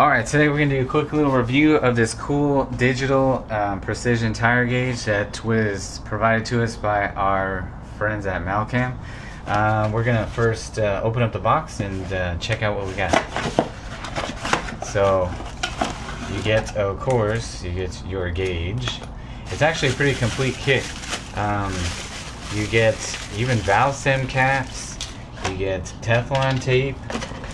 Alright, today we're going to do a quick little review of this cool digital precision tire gauge that was provided to us by our friends at Malcam. We're going to first open up the box and check out what we got. So, you get, of course, you get your gauge. It's actually a pretty complete kit. You get even valve stem caps, you get Teflon tape,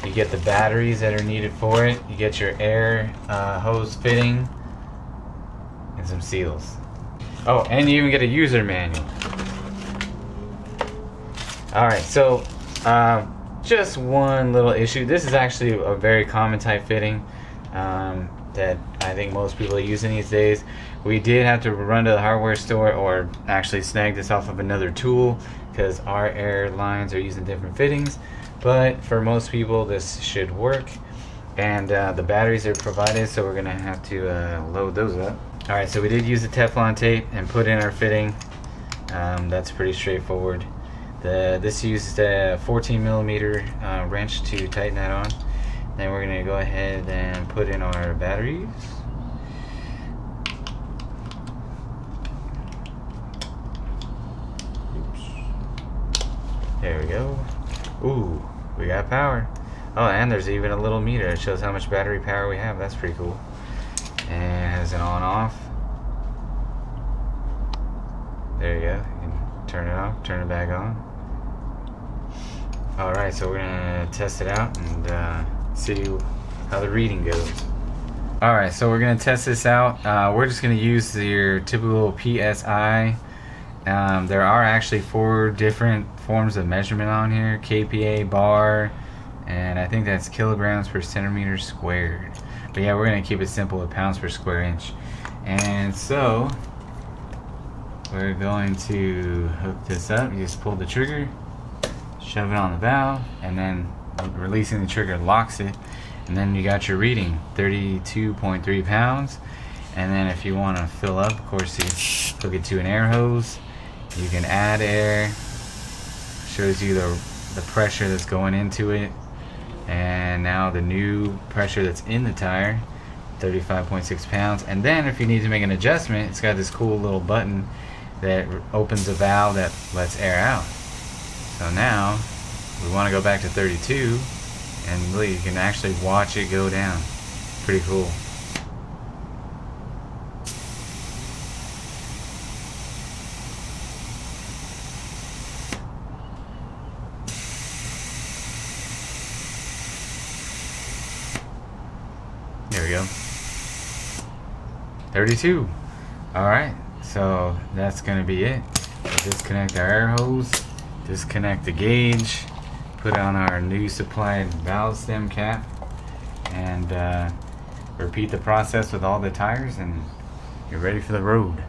you get the batteries that are needed for it, you get your air hose fitting, and some seals. Oh, and you even get a user manual. Alright, so just one little issue. This is actually a very common type fitting that I think most people are using these days. We did have to run to the hardware store or actually snag this off of another tool because our air lines are using different fittings. But for most people this should work, and the batteries are provided, so we're gonna have to load those up. Alright, so we did use the Teflon tape and put in our fitting. That's pretty straightforward. This used a 14mm wrench to tighten that on. Then we're gonna go ahead and put in our batteries. There we go. Ooh, we got power. Oh, and there's even a little meter. It shows how much battery power we have. That's pretty cool. And has an on-off. There you go. You can turn it off, turn it back on. Alright, so we're gonna test it out and see how the reading goes. Alright, so we're gonna test this out. We're just gonna use your typical PSI. There are actually 4 different forms of measurement on here: kPa, bar, and I think that's kilograms per centimeter squared. But yeah, we're gonna keep it simple with pounds per square inch. And so we're going to hook this up. You just pull the trigger, shove it on the valve, and then releasing the trigger locks it, and then you got your reading, 32.3 pounds. And then if you want to fill up, of course, you hook it to an air hose. You can add air. Shows you the pressure that's going into it, and now the new pressure that's in the tire, 35.6 pounds. And then if you need to make an adjustment, it's got this cool little button that opens a valve that lets air out. So now we want to go back to 32, and look, you can actually watch it go down. Pretty cool. There we go. 32. Alright, so that's gonna be it. We'll disconnect our air hose, disconnect the gauge, put on our new supplied valve stem cap, and repeat the process with all the tires, and you're ready for the road.